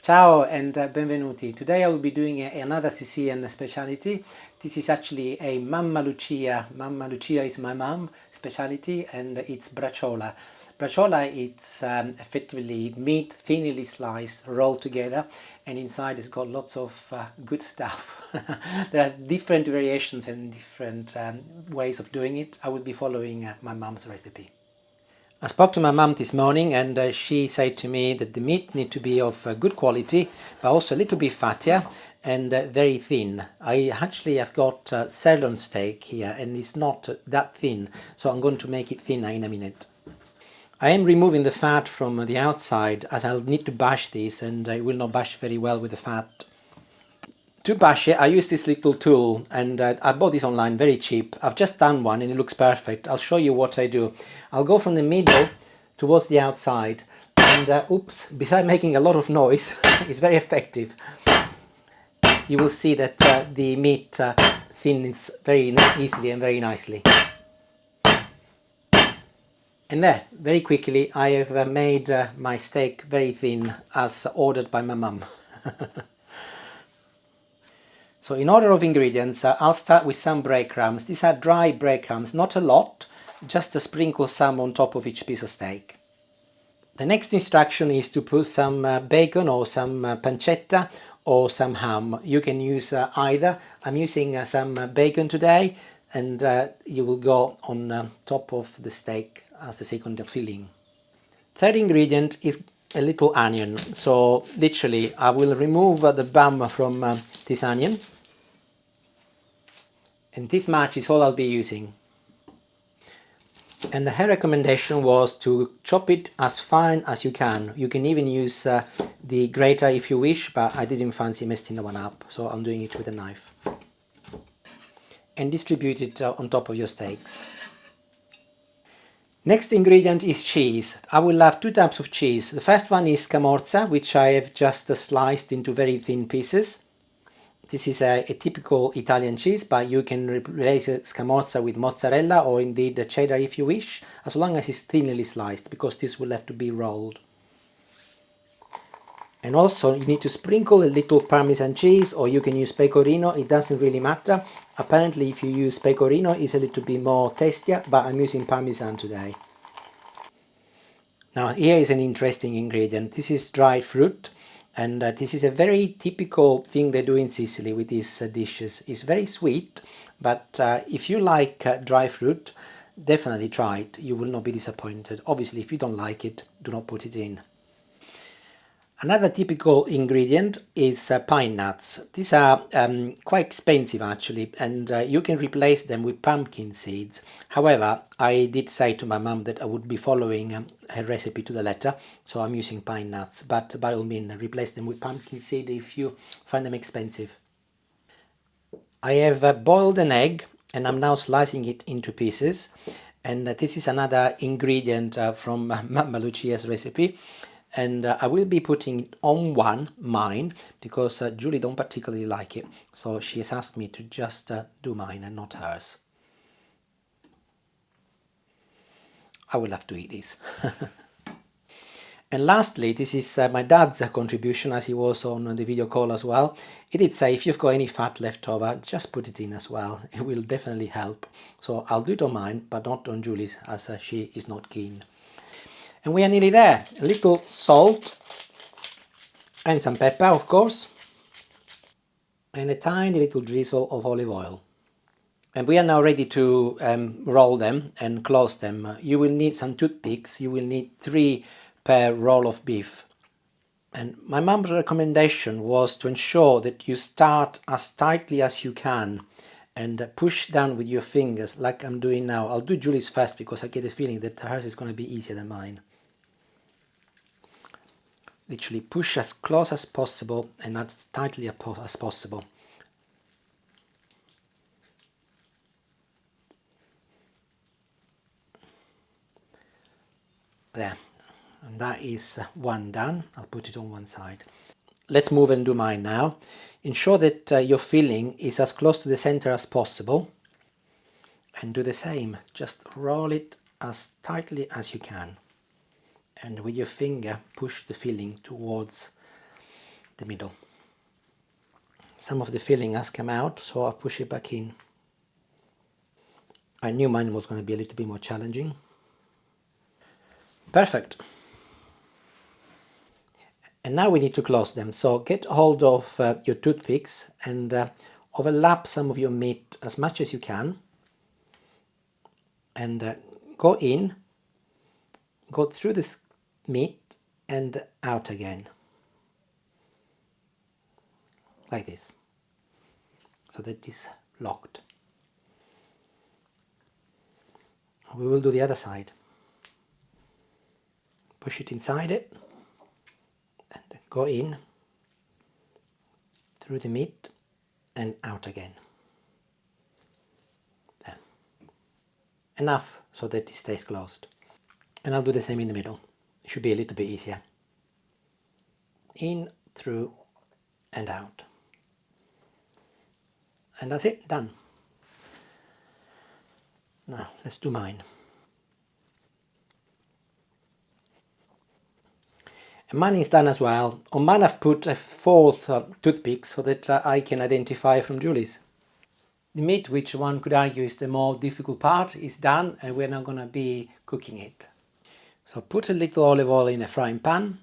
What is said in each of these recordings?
Ciao and benvenuti. Today I will be doing another Sicilian specialty. This is actually a Mamma Lucia. Mamma Lucia is my mom specialty and it's bracciola. Bracciola it's effectively meat thinly sliced, rolled together, and inside it's got lots of good stuff. There are different variations and different ways of doing it. I will be following my mom's recipe. I spoke to my mum this morning and she said to me that the meat need to be of good quality, but also a little bit fattier and very thin. I actually have got sirloin steak here and it's not that thin, so I'm going to make it thinner in a minute. I am removing the fat from the outside as I'll need to bash this and it will not bash very well with the fat. To bash it, I use this little tool and I bought this online, very cheap. I've just done one and it looks perfect. I'll show you what I do. I'll go from the middle towards the outside and oops, besides making a lot of noise, it's very effective. You will see that the meat thins very easily and very nicely. And there, very quickly, I have made my steak very thin as ordered by my mum. So in order of ingredients, I'll start with some breadcrumbs. These are dry breadcrumbs, not a lot, just to sprinkle some on top of each piece of steak. The next instruction is to put some bacon or some pancetta or some ham. You can use either. I'm using some bacon today and you will go on top of the steak as the second filling. Third ingredient is a little onion. So literally I will remove the bum from this onion. And this much is all I'll be using. And her recommendation was to chop it as fine as you can. You can even use the grater if you wish, but I didn't fancy messing the one up, so I'm doing it with a knife. And distribute it on top of your steaks. Next ingredient is cheese. I will have two types of cheese. The first one is scamorza, which I have just sliced into very thin pieces. This is a typical Italian cheese, but you can replace scamorza with mozzarella or indeed cheddar if you wish, as long as it's thinly sliced, because this will have to be rolled. And also you need to sprinkle a little Parmesan cheese, or you can use pecorino, it doesn't really matter. Apparently if you use pecorino it's a little bit more tastier, but I'm using Parmesan today. Now here is an interesting ingredient. This is dried fruit. And this is a very typical thing they do in Sicily with these dishes. It's very sweet, but if you like dry fruit, definitely try it. You will not be disappointed. Obviously, if you don't like it, do not put it in. Another typical ingredient is pine nuts. These are quite expensive actually, and you can replace them with pumpkin seeds. However, I did say to my mum that I would be following her recipe to the letter, so I'm using pine nuts, but by all means replace them with pumpkin seed if you find them expensive. I have boiled an egg and I'm now slicing it into pieces, and this is another ingredient from Mamma Lucia's recipe. And I will be putting it on mine, because Julie don't particularly like it, so she has asked me to just do mine and not hers. I will have to eat this. And lastly, this is my dad's contribution, as he was on the video call as well. He did say if you've got any fat left over, just put it in as well. It will definitely help. So I'll do it on mine, but not on Julie's, as she is not keen. And we are nearly there. A little salt and some pepper, of course, and a tiny little drizzle of olive oil. And we are now ready to roll them and close them. You will need some toothpicks. You will need 3 per roll of beef. And my mum's recommendation was to ensure that you start as tightly as you can and push down with your fingers like I'm doing now. I'll do Julie's first because I get the feeling that hers is going to be easier than mine. Literally push as close as possible and as tightly as possible. There, and that is one done. I'll put it on one side. Let's move and do mine now. Ensure that your filling is as close to the center as possible, and do the same. Just roll it as tightly as you can, and with your finger push the filling towards the middle. Some of the filling has come out, so I'll push it back in. I knew mine was going to be a little bit more challenging. Perfect. And now we need to close them. So get hold of your toothpicks and overlap some of your meat as much as you can. And go in, go through this meat and out again. Like this. So that is locked. We will do the other side. Push it inside it and go in through the meat and out again. There. Enough so that it stays closed. And I'll do the same in the middle. It should be a little bit easier. In, through and out. And that's it, done. Now let's do mine. And mine is done as well. On mine I've put a fourth toothpick so that I can identify from Julie's. The meat, which one could argue is the more difficult part, is done and we're now going to be cooking it. So put a little olive oil in a frying pan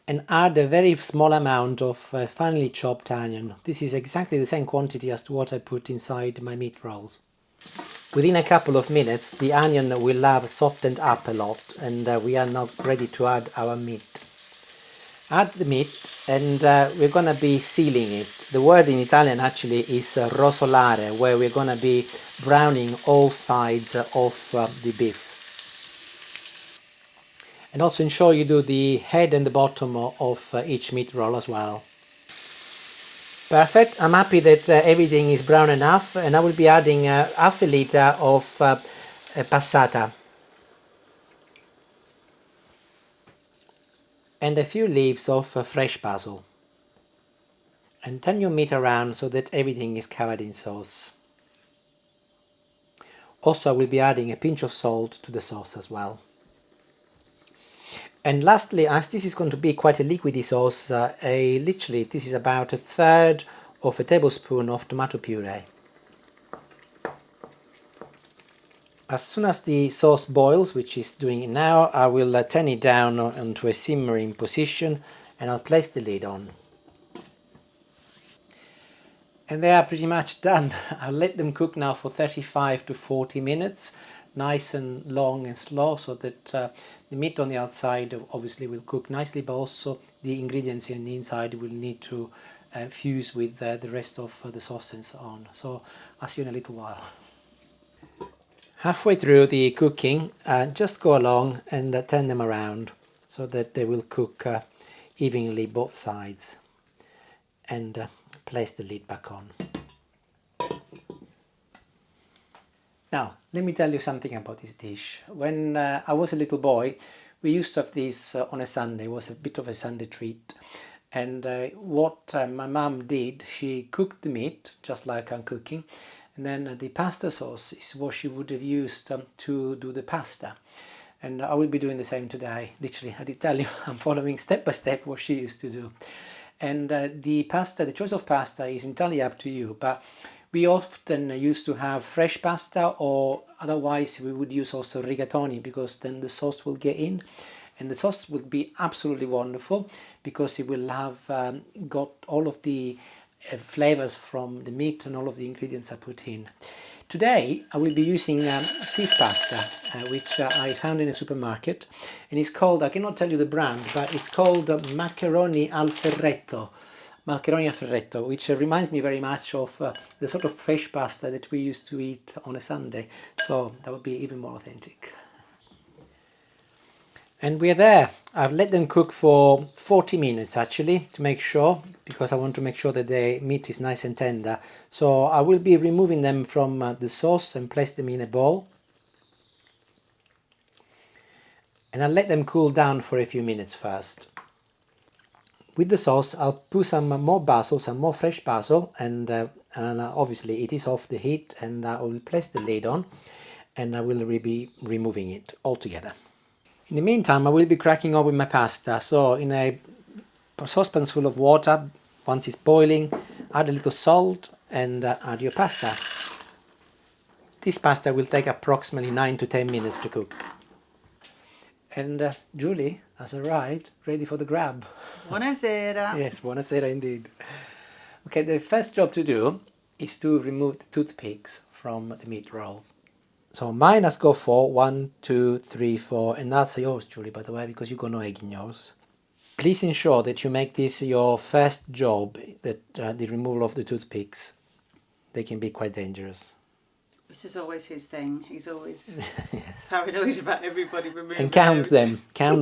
and add a very small amount of finely chopped onion. This is exactly the same quantity as to what I put inside my meat rolls. Within a couple of minutes the onion will have softened up a lot and we are now ready to add our meat. Add the meat and we're going to be sealing it. The word in Italian actually is rosolare, where we're going to be browning all sides of the beef. And also ensure you do the head and the bottom of each meat roll as well. Perfect. I'm happy that everything is brown enough, and I will be adding half a liter of passata and a few leaves of fresh basil. And turn your meat around so that everything is covered in sauce. Also, I will be adding a pinch of salt to the sauce as well. And lastly, as this is going to be quite a liquidy sauce, literally this is about 1/3 of a tablespoon of tomato puree. As soon as the sauce boils, which is doing it now, I will turn it down into a simmering position and I'll place the lid on. And they are pretty much done. I'll let them cook now for 35 to 40 minutes, nice and long and slow, so that the meat on the outside obviously will cook nicely, but also the ingredients in the inside will need to fuse with the rest of the sauce and so on. So I'll see you in a little while. Halfway through the cooking, just go along and turn them around so that they will cook evenly both sides, and place the lid back on. Now, let me tell you something about this dish. When I was a little boy, we used to have this on a Sunday. It was a bit of a Sunday treat. And what my mum did, she cooked the meat, just like I'm cooking, and then the pasta sauce is what she would have used to do the pasta. And I will be doing the same today. Literally, I did tell you, I'm following step by step what she used to do. And the choice of pasta is entirely up to you, but we often used to have fresh pasta, or otherwise we would use also rigatoni, because then the sauce will get in, and the sauce will be absolutely wonderful because it will have got all of the flavors from the meat and all of the ingredients I put in. Today I will be using this pasta, which I found in a supermarket, and it's called, I cannot tell you the brand, but it's called macaroni al ferretto. Macaroni al ferretto, which reminds me very much of the sort of fresh pasta that we used to eat on a Sunday, so that would be even more authentic. And we're there. I've let them cook for 40 minutes actually, to make sure, because I want to make sure that the meat is nice and tender. So I will be removing them from the sauce and place them in a bowl. And I'll let them cool down for a few minutes first. With the sauce, I'll put some more basil, some more fresh basil, and obviously it is off the heat, and I will place the lid on, and I will be removing it altogether. In the meantime, I will be cracking on with my pasta. So in a saucepan full of water. Once it's boiling, add a little salt and add your pasta. This pasta will take approximately 9 to 10 minutes to cook. And Julie has arrived, ready for the grab. Buonasera. Yes, buonasera indeed. Okay, the first job to do is to remove the toothpicks from the meat rolls. So mine has got 4, 1, 2, 3, 4, and that's yours, Julie, by the way, because you got no egg in yours. Please ensure that you make this your first job, that the removal of the toothpicks. They can be quite dangerous. This is always his thing. He's always paranoid about everybody removing. And count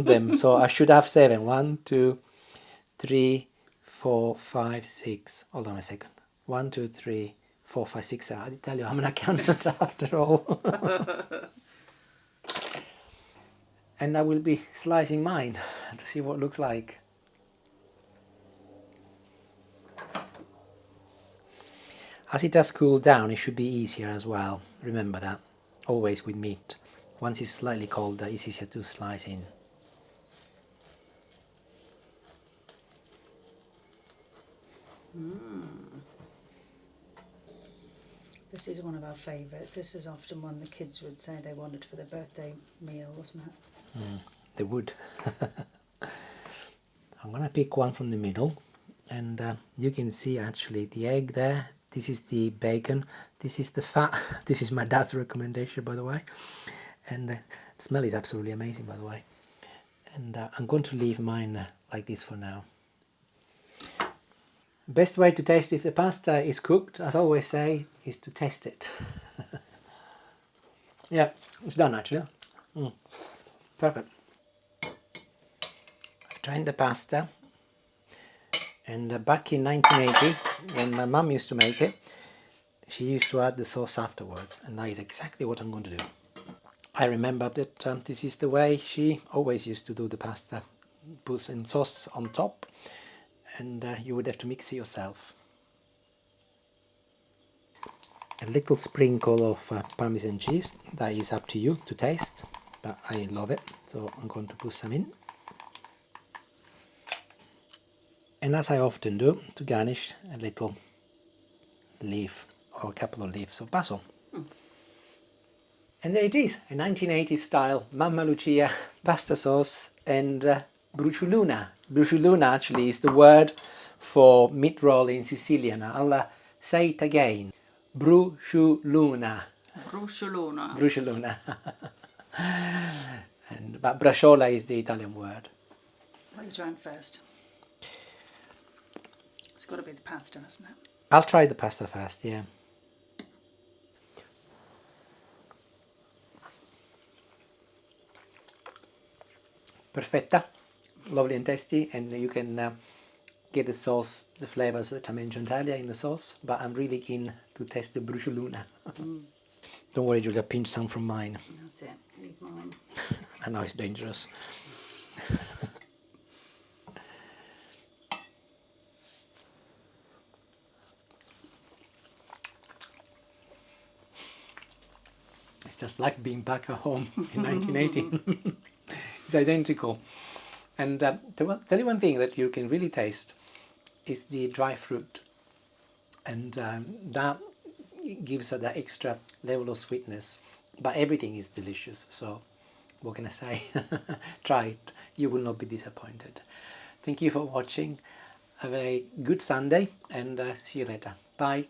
them. So I should have 7. 1, 2, 3, 4, 5, 6. Hold on a second. 1, 2, 3, 4, 5, 6. I tell you, I'm an accountant after all. And I will be slicing mine to see what it looks like. As it has cooled down, it should be easier as well. Remember that. Always with meat. Once it's slightly colder, it's easier to slice in. This is one of our favourites. This is often one the kids would say they wanted for their birthday meal, wasn't it? They would. I'm gonna pick one from the middle, and you can see actually the egg there. This is the bacon. This is the fat. This is my dad's recommendation, by the way. And the smell is absolutely amazing, by the way. And I'm going to leave mine like this for now. Best way to taste if the pasta is cooked, as I always say, is to taste it. Yeah, it's done actually. Perfect. I've tried the pasta, and back in 1980, when my mum used to make it, she used to add the sauce afterwards, and that is exactly what I'm going to do. I remember that this is the way she always used to do the pasta. Put some sauce on top, and you would have to mix it yourself. A little sprinkle of Parmesan cheese, that is up to you to taste, but I love it, so I'm going to put some in. And as I often do, to garnish, a little leaf or a couple of leaves of basil. And there it is, a 1980s style Mamma Lucia pasta sauce and brucioluna. Brucioluna actually is the word for meat roll in Sicilian. I'll say it again. Brucioluna. Bruciolona. Brucioluna. But braciola is the Italian word. What are you trying first? It's got to be the pasta, hasn't it? I'll try the pasta first, yeah. Perfetta, lovely and tasty, and you can get the sauce, the flavors that I mentioned earlier in the sauce, but I'm really keen to taste the brucioluna. Don't worry, Julia, pinch some from mine. That's it, leave mine. I know it's dangerous. It's just like being back at home in 1980. It's identical. And tell you one thing that you can really taste is the dry fruit, and that gives that extra level of sweetness. But everything is delicious, so what can I say? Try it, you will not be disappointed. Thank you for watching. Have a good Sunday, and see you later. Bye.